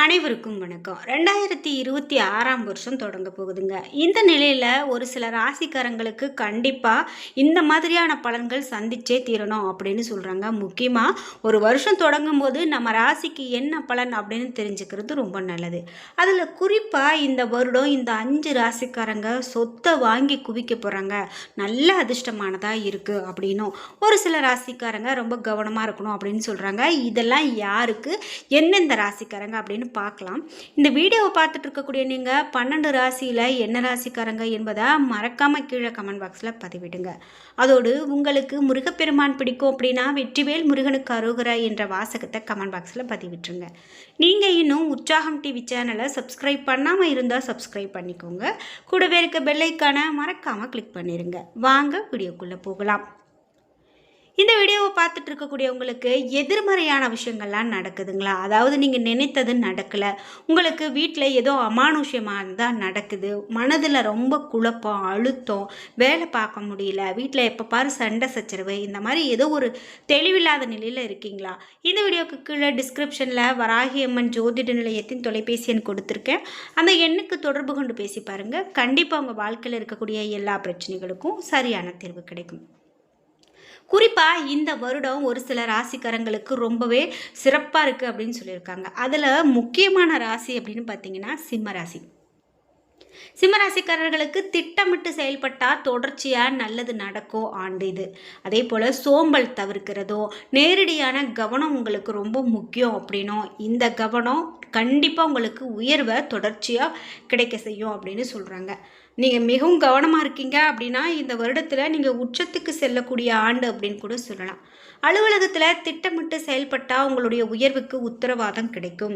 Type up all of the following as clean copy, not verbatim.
அனைவருக்கும் வணக்கம். 2026ஆம் வருஷம் தொடங்க போகுதுங்க. இந்த நிலையில ஒரு சில ராசிக்காரங்களுக்கு கண்டிப்பா இந்த மாதிரியான பலன்கள் சந்திச்சே தீரணும் அப்படின்னு சொல்றாங்க. முக்கியமா ஒரு வருஷம் தொடங்கும்போது நம்ம ராசிக்கு என்ன பலன் அப்படின்னு தெரிஞ்சுக்கிறது ரொம்ப நல்லது. அதுல குறிப்பா இந்த வருடம் இந்த 5 ராசிக்காரங்க சொத்தை வாங்கி குவிக்க போறாங்க. நல்ல அதிர்ஷ்டமானதா இருக்கு அப்படின்னும் ஒரு சில ராசிக்காரங்க ரொம்ப கவனமா இருக்கணும் அப்படின்னு சொல்றாங்க. இதெல்லாம் யாருக்கு எந்தெந்த ராசிக்காரங்க அப்படின்னு பார்க்கலாம். இந்த வீடியோவை பார்த்துட்டு இருக்கக்கூடிய நீங்கள் 12 ராசியில் என்ன ராசிக்காரங்க என்பதை மறக்காமல் கீழே கமெண்ட் பாக்ஸில் பதிவிடுங்க. அதோடு உங்களுக்கு முருகப்பெருமான் பிடிக்கும் அப்படின்னா வெற்றிவேல் முருகனுக்கு அரோகரா என்ற வாசகத்தை கமெண்ட் பாக்ஸில் பதிவிட்டுருங்க. நீங்கள் இன்னும் உற்சாகம் டிவி சேனலை சப்ஸ்கிரைப் பண்ணாமல் இருந்தால் சப்ஸ்கிரைப் பண்ணிக்கோங்க. கூடவே இருக்க பெல்லைக்கான மறக்காமல் கிளிக் பண்ணிடுங்க. வாங்க வீடியோக்குள்ளே போகலாம். இந்த வீடியோவை பார்த்துட்டு இருக்கக்கூடிய உங்களுக்கு எதிர்மறையான விஷயங்கள்லாம் நடக்குதுங்களா? அதாவது நீங்கள் நினைத்தது நடக்கலை, உங்களுக்கு வீட்டில் ஏதோ அமானுஷ்யமாக இருந்தால் நடக்குது, மனதில் ரொம்ப குழப்பம், அழுத்தம், வேலை பார்க்க முடியல, வீட்டில் எப்போ பாரு சண்டை சச்சரவு, இந்த மாதிரி ஏதோ ஒரு தெளிவில்லாத நிலையில் இருக்கீங்களா? இந்த வீடியோக்கு கீழே டிஸ்கிரிப்ஷனில் வராகி அம்மன் ஜோதிட நிலையத்தின் தொலைபேசி எண் கொடுத்துருக்கேன். அந்த எண்ணுக்கு தொடர்பு கொண்டு பேசி பாருங்கள். கண்டிப்பாக உங்கள் வாழ்க்கையில் இருக்கக்கூடிய எல்லா பிரச்சனைகளுக்கும் சரியான தீர்வு கிடைக்கும். குறிப்பாக இந்த வருடம் ஒரு சில ராசிக்காரங்களுக்கு ரொம்பவே சிறப்பாக இருக்குது அப்படின்னு சொல்லியிருக்காங்க. அதில் முக்கியமான ராசி அப்படின்னு பார்த்தீங்கன்னா சிம்ம ராசி. சிம்மராசிக்காரர்களுக்கு திட்டமிட்டு செயல்பட்டால் தொடர்ச்சியாக நல்லது நடக்கும் ஆண்டு இது. அதே போல் சோம்பல் தவிர்க்கிறதோ நேரடியான கவனம் உங்களுக்கு ரொம்ப முக்கியம் அப்படின்னும் இந்த கவனம் கண்டிப்பாக உங்களுக்கு உயர்வை தொடர்ச்சியாக கிடைக்க செய்யும் அப்படின்னு சொல்கிறாங்க. நீங்கள் மிகவும் கவனமாக இருக்கீங்க அப்படின்னா இந்த வருடத்தில் நீங்கள் உச்சத்துக்கு செல்லக்கூடிய ஆண்டு அப்படின்னு கூட சொல்லலாம். அலுவலகத்தில் திட்டமிட்டு செயல்பட்டால் உங்களுடைய உயர்வுக்கு உத்தரவாதம் கிடைக்கும்.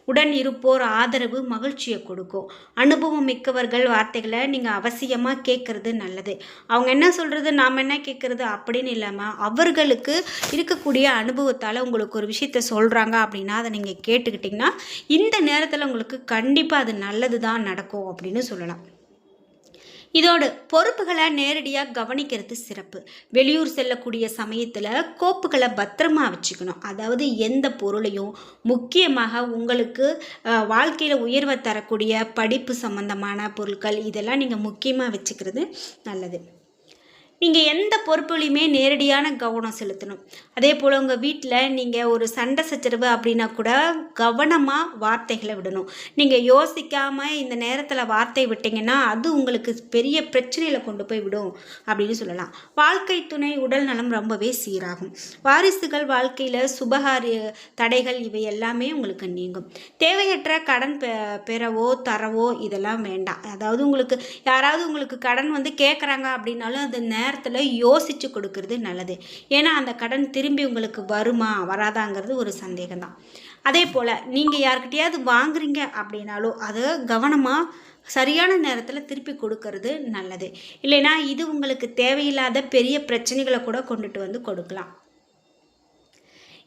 உடன் இருப்போர் ஆதரவு மகிழ்ச்சியை கொடுக்கும். அனுபவம் மிக்கவர்கள் வார்த்தைகளை நீங்கள் அவசியமாக கேட்குறது நல்லது. அவங்க என்ன சொல்கிறது நாம் என்ன கேட்குறது அப்படின்னு இல்லாமல் அவர்களுக்கு இருக்கக்கூடிய அனுபவத்தால் உங்களுக்கு ஒரு விஷயத்த சொல்கிறாங்க அப்படின்னா அதை நீங்கள் கேட்டுக்கிட்டிங்கன்னா இந்த நேரத்தில் உங்களுக்கு கண்டிப்பாக அது நல்லது தான் நடக்கும் அப்படின்னு சொல்லலாம். இதோடு பொறுப்புகளை நேரடியாக கவனிக்கிறது சிறப்பு. வெளியூர் செல்லக்கூடிய சமயத்தில் கோப்புகளை பத்திரமா வச்சுக்கணும். அதாவது எந்த பொருளையும் முக்கியமாக உங்களுக்கு வாழ்க்கையில் உயர்வை தரக்கூடிய படிப்பு சம்பந்தமான பொருட்கள் இதெல்லாம் நீங்கள் முக்கியமாக வச்சுக்கிறது நல்லது. நீங்கள் எந்த பொறுப்புலையுமே நேரடியான கவனம் செலுத்தணும். அதே போல் உங்கள் வீட்டில் நீங்கள் ஒரு சண்டை சச்சரவு அப்படின்னா கூட கவனமாக வார்த்தைகளை விடணும். நீங்கள் யோசிக்காமல் இந்த நேரத்தில் வார்த்தை விட்டிங்கன்னா அது உங்களுக்கு பெரிய பிரச்சனையில் கொண்டு போய் விடும் அப்படின்னு சொல்லலாம். வாழ்க்கை துணை உடல் நலம் ரொம்பவே சீராகும். வாரிசுகள் வாழ்க்கையில் சுபகாரிய தடைகள் இவை எல்லாமே உங்களுக்கு நீங்கும். தேவையற்ற கடன் பெறவோ தரவோ இதெல்லாம் வேண்டாம். அதாவது உங்களுக்கு யாராவது உங்களுக்கு கடன் கேட்குறாங்க அப்படின்னாலும் அது நேரத்தில் யோசித்து கொடுக்கறது நல்லது. ஏன்னா அந்த கடன் திரும்பி உங்களுக்கு வருமா வராதாங்கிறது ஒரு சந்தேகம்தான். அதே போல் நீங்கள் யார்கிட்டையாவது வாங்குறீங்க அப்படின்னாலும் அதை கவனமாக சரியான நேரத்தில் திருப்பி கொடுக்கறது நல்லது. இல்லைன்னா இது உங்களுக்கு தேவையில்லாத பெரிய பிரச்சனைகளை கூட கொண்டுட்டு கொடுக்கலாம்.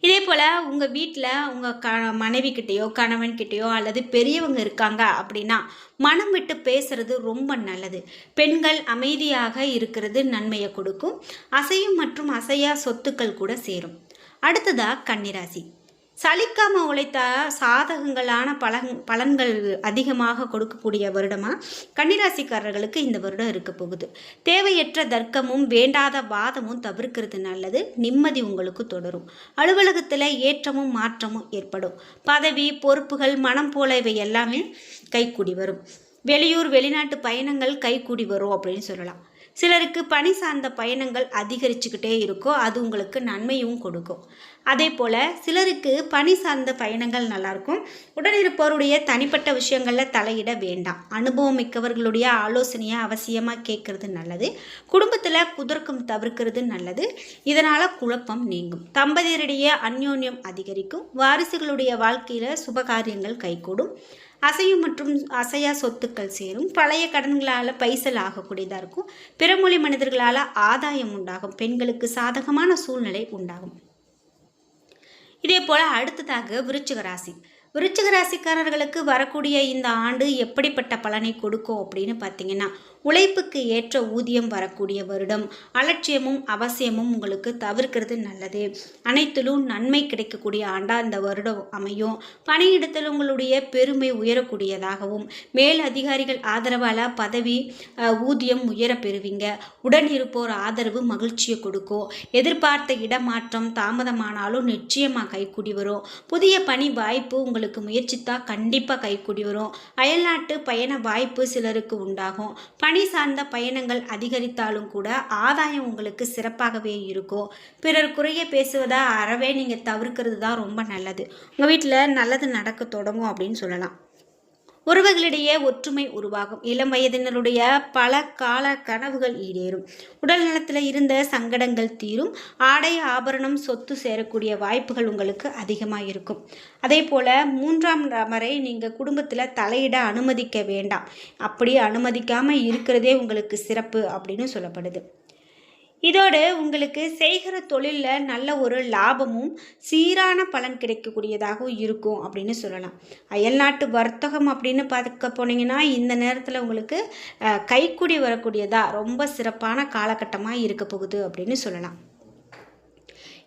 இதே போல் உங்கள் வீட்டில் உங்கள் மனைவிக்கிட்டேயோ கணவன்கிட்டேயோ அல்லது பெரியவங்க இருக்காங்க அப்படின்னா மனம் விட்டு பேசுறது ரொம்ப நல்லது. பெண்கள் அமைதியாக இருக்கிறது நன்மையை கொடுக்கும். அசையும் மற்றும் அசையா சொத்துக்கள் கூட சேரும். அடுத்ததாக கன்னிராசி. சலிக்காம உழைத்த சாதகங்களான பலன்கள் அதிகமாக கொடுக்கக்கூடிய வருடமாக கன்னிராசிக்காரர்களுக்கு இந்த வருடம் இருக்க போகுது. தேவையற்ற தர்க்கமும் வேண்டாத வாதமும் தவிர்க்கிறது நல்லது. நிம்மதி உங்களுக்கு தொடரும். அலுவலகத்தில் ஏற்றமும் மாற்றமும் ஏற்படும். பதவி பொறுப்புகள் மனம் போல இவை எல்லாமே கைக்கூடி வரும். வெளியூர் வெளிநாட்டு பயணங்கள் கைக்கூடி வரும் அப்படின்னு சொல்லலாம். சிலருக்கு பணி சார்ந்த பயணங்கள் அதிகரிச்சுக்கிட்டே இருக்கும். அது உங்களுக்கு நன்மையும் கொடுக்கும். அதே போல் சிலருக்கு பணி சார்ந்த பயணங்கள் நல்லாயிருக்கும். உடனிருப்பவருடைய தனிப்பட்ட விஷயங்களில் தலையிட வேண்டாம். அனுபவம் மிக்கவர்களுடைய ஆலோசனையை அவசியமாக கேட்கறது நல்லது. குடும்பத்தில் குதர்க்கம் தவிர்க்கிறது நல்லது. இதனால் குழப்பம் நீங்கும். தம்பதியரிடையே அந்யோன்யம் அதிகரிக்கும். வாரிசுகளுடைய வாழ்க்கையில் சுபகாரியங்கள் கைகூடும். அசையும் மற்றும் அசையா சொத்துக்கள் சேரும். பழைய கடன்களால் பைசல் ஆகக்கூடியதாக இருக்கும். பிறமொழி மனிதர்களால் ஆதாயம் உண்டாகும். பெண்களுக்கு சாதகமான சூழ்நிலை உண்டாகும். இதே போல் அடுத்ததாக விருச்சிக ராசி. விருச்சிக ராசிக்காரர்களுக்கு வரக்கூடிய இந்த ஆண்டு எப்படிப்பட்ட பலனை கொடுக்கும் அப்படின்னு பார்த்தீங்கன்னா, உழைப்புக்கு ஏற்ற ஊதியம் வரக்கூடிய வருடம். அலட்சியமும் அவசியமும் உங்களுக்கு தவிர்க்கிறது நல்லது. அனைத்திலும் நன்மை கிடைக்கக்கூடிய ஆண்டா இந்த வருடம் அமையும். பணியிடத்தில் உங்களுடைய பெருமை உயரக்கூடியதாகவும், மேல் அதிகாரிகள் ஆதரவால் பதவி ஊதியம் உயர பெறுவீங்க. உடன் இருப்போர் ஆதரவு மகிழ்ச்சியை கொடுக்கும். எதிர்பார்த்த இடமாற்றம் தாமதமானாலும் நிச்சயமாக கைக்கூடி வரும். புதிய பணி வாய்ப்பு உங்களுக்கு முயற்சித்தா கண்டிப்பாக கைக்கூடி வரும். அயல்நாட்டு பயண வாய்ப்பு சிலருக்கு உண்டாகும். பணி சார்ந்த பயணங்கள் அதிகரித்தாலும் கூட ஆதாயம் உங்களுக்கு சிறப்பாகவே இருக்கும். பிறர் குறைய பேசுவதை அறவே நீங்கள் தவிர்க்கிறது தான் ரொம்ப நல்லது. உங்கள் வீட்டில் நல்லது நடக்க தொடங்கும் அப்படின்னு சொல்லலாம். உறவுகளிடையே ஒற்றுமை உருவாகும். இளம் வயதினருடைய பல கால கனவுகள் ஈடேறும். உடல் நலத்தில் இருந்த சங்கடங்கள் தீரும். ஆடை ஆபரணம் சொத்து சேரக்கூடிய வாய்ப்புகள் உங்களுக்கு அதிகமாக இருக்கும். அதே போல் 3ஆம் வரை நீங்கள் குடும்பத்தில் தலையிட அனுமதிக்க வேண்டாம். அப்படி அனுமதிக்காமல் இருக்கிறதே உங்களுக்கு சிறப்பு அப்படின்னு சொல்லப்படுது. இதோடு உங்களுக்கு செய்கிற தொழிலில் நல்ல ஒரு லாபமும் சீரான பலன் கிடைக்கக்கூடியதாகவும் இருக்கும் அப்படின்னு சொல்லலாம். அயல்நாட்டு வர்த்தகம் அப்படின்னு பார்க்க போனீங்கன்னா இந்த நேரத்தில் உங்களுக்கு கைக்கூடி வரக்கூடியதா ரொம்ப சிறப்பான காலகட்டமாக இருக்க போகுது அப்படின்னு சொல்லலாம்.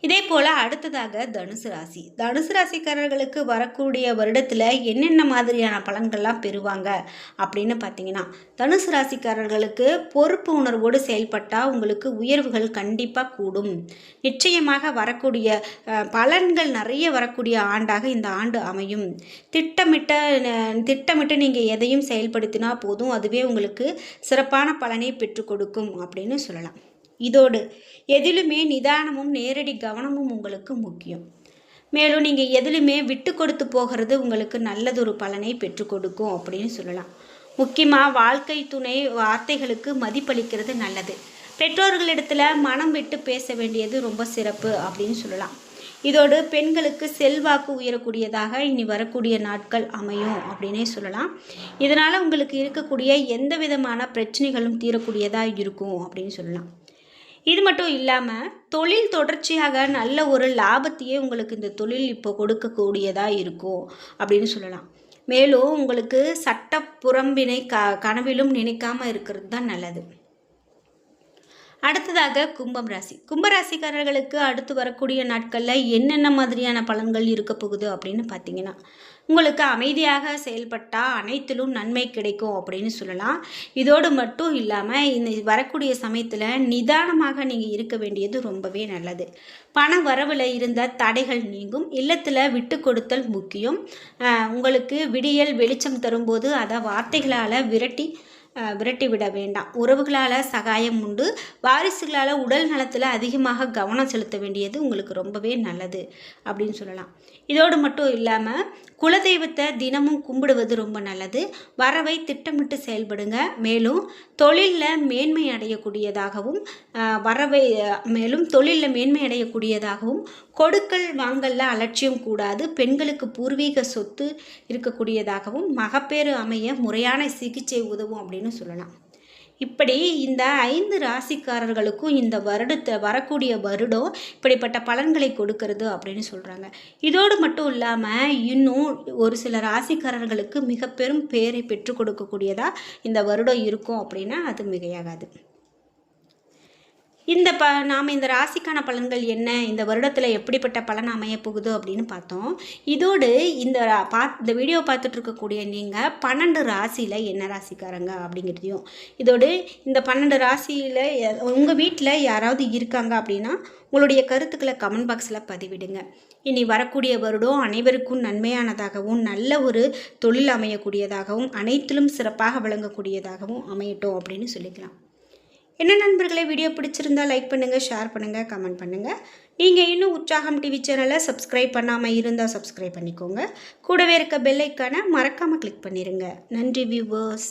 இதே போல் அடுத்ததாக தனுசு ராசி. தனுசு ராசிக்காரர்களுக்கு வரக்கூடிய வருடத்தில் என்னென்ன மாதிரியான பலன்கள்லாம் பெறுவாங்க அப்படின்னு பார்த்தீங்கன்னா, தனுசு ராசிக்காரர்களுக்கு பொறுப்பு உணர்வோடு செயல்பட்டால் உங்களுக்கு உயர்வுகள் கண்டிப்பாக கூடும். நிச்சயமாக வரக்கூடிய பலன்கள் நிறைய வரக்கூடிய ஆண்டாக இந்த ஆண்டு அமையும். திட்டமிட்டு நீங்கள் எதையும் செயல்படுத்தினா போதும், அதுவே உங்களுக்கு சிறப்பான பலனை பெற்றுக் கொடுக்கும் அப்படின்னு சொல்லலாம். இதோடு எதிலுமே நிதானமும் நேரடி கவனமும் உங்களுக்கு முக்கியம். மேலும் நீங்கள் எதிலுமே விட்டு கொடுத்து போகிறது உங்களுக்கு நல்லதொரு பலனை பெற்றுக் கொடுக்கும் அப்படின்னு சொல்லலாம். முக்கியமாக வாழ்க்கை துணை வார்த்தைகளுக்கு மதிப்பளிக்கிறது நல்லது. பெற்றோர்களிடத்தில் மனம் விட்டு பேச வேண்டியது ரொம்ப சிறப்பு அப்படின்னு சொல்லலாம். இதோடு பெண்களுக்கு செல்வாக்கு உயரக்கூடியதாக இனி வரக்கூடிய நாட்கள் அமையும் அப்படின்னே சொல்லலாம். இதனால் உங்களுக்கு இருக்கக்கூடிய எந்த விதமான பிரச்சனைகளும் தீரக்கூடியதாக இருக்கும் அப்படின்னு சொல்லலாம். இது மட்டும் இல்லாமல் தொழில் தொடர்ச்சியாக நல்ல ஒரு லாபத்தையே உங்களுக்கு இந்த தொழில் இப்போ கொடுக்கக்கூடியதாக இருக்கும் அப்படின்னு சொல்லலாம். மேலும் உங்களுக்கு சட்ட புறம்பினை கனவிலும் நினைக்காமல் இருக்கிறது தான் நல்லது. அடுத்ததாக கும்பம் ராசி. கும்பராசிக்காரர்களுக்கு அடுத்து வரக்கூடிய நாட்களில் என்னென்ன மாதிரியான பலன்கள் இருக்க போகுது அப்படின்னு பார்த்தீங்கன்னா, உங்களுக்கு அமைதியாக செயல்பட்டால் அனைத்திலும் நன்மை கிடைக்கும் அப்படின்னு சொல்லலாம். இதோடு மட்டும் இல்லாமல் இந்த வரக்கூடிய சமயத்தில் நிதானமாக நீங்கள் இருக்க வேண்டியது ரொம்பவே நல்லது. பண வரவில் இருந்த தடைகள் நீங்கும். இல்லத்தில் விட்டு கொடுத்தல் முக்கியம். உங்களுக்கு விடியல் வெளிச்சம் தரும்போது அதை வார்த்தைகளால் விரட்டி விட வேண்டாம். உறவுகளால் சகாயம் உண்டு. வாரிசுகளால் உடல் நலத்தில் அதிகமாக கவனம் செலுத்த வேண்டியது உங்களுக்கு ரொம்பவே நல்லது அப்படின்னு சொல்லலாம். இதோடு மட்டும் இல்லாமல் குலதெய்வத்தை தினமும் கும்பிடுவது ரொம்ப நல்லது. வரவை திட்டமிட்டு செயல்படுங்க. மேலும் தொழிலில் மேன்மை அடையக்கூடியதாகவும் கொடுக்கல் வாங்கல்ல அலட்சியம் கூடாது. பெண்களுக்கு பூர்வீக சொத்து இருக்கக்கூடியதாகவும் மகப்பேறு அமைய முறையான சிகிச்சை உதவும் அப்படின்னு சொல்லலாம். இப்படி இந்த 5 ராசிக்காரர்களுக்கும் இந்த வரக்கூடிய வருடம் இப்படிப்பட்ட பலன்களை கொடுக்கறது அப்படின்னு சொல்கிறாங்க. இதோடு மட்டும் இல்லாமல் இன்னும் ஒரு சில ராசிக்காரர்களுக்கு மிக பெரும் பேரை பெற்றுக் கொடுக்கக்கூடியதாக இந்த வருடம் இருக்கும் அப்படின்னா அது மிகையாகாது. நாம் இந்த ராசிக்கான பலன்கள் என்ன, இந்த வருடத்தில் எப்படிப்பட்ட பலன் அமைய போகுது அப்படின்னு பார்த்தோம். இதோடு இந்த வீடியோ பார்த்துட்டு இருக்கக்கூடிய நீங்கள் 12 ராசியில் என்ன ராசிக்காரங்க அப்படிங்கிறதையும், இதோடு இந்த 12 ராசியில் உங்கள் வீட்டில் யாராவது இருக்காங்க அப்படின்னா உங்களுடைய கருத்துக்களை கமெண்ட் பாக்ஸில் பதிவிடுங்க. இனி வரக்கூடிய வருடம் அனைவருக்கும் நன்மையானதாகவும் நல்ல ஒரு தொழில் அமையக்கூடியதாகவும் அனைத்திலும் சிறப்பாக விளங்கக்கூடியதாகவும் அமையட்டும் அப்படின்னு சொல்லிக்கலாம். என்ன நண்பர்களே, வீடியோ பிடிச்சிருந்தா லைக் பண்ணுங்கள், ஷேர் பண்ணுங்கள், கமெண்ட் பண்ணுங்கள். நீங்கள் இன்னும் உற்சாகம் டிவி சேனலை சப்ஸ்கிரைப் பண்ணாமல் இருந்தால் சப்ஸ்கிரைப் பண்ணிக்கோங்க. கூடவே இருக்க பெல் ஐக்கானை மறக்காமல் கிளிக் பண்ணிடுங்க. நன்றி வியூவர்ஸ்.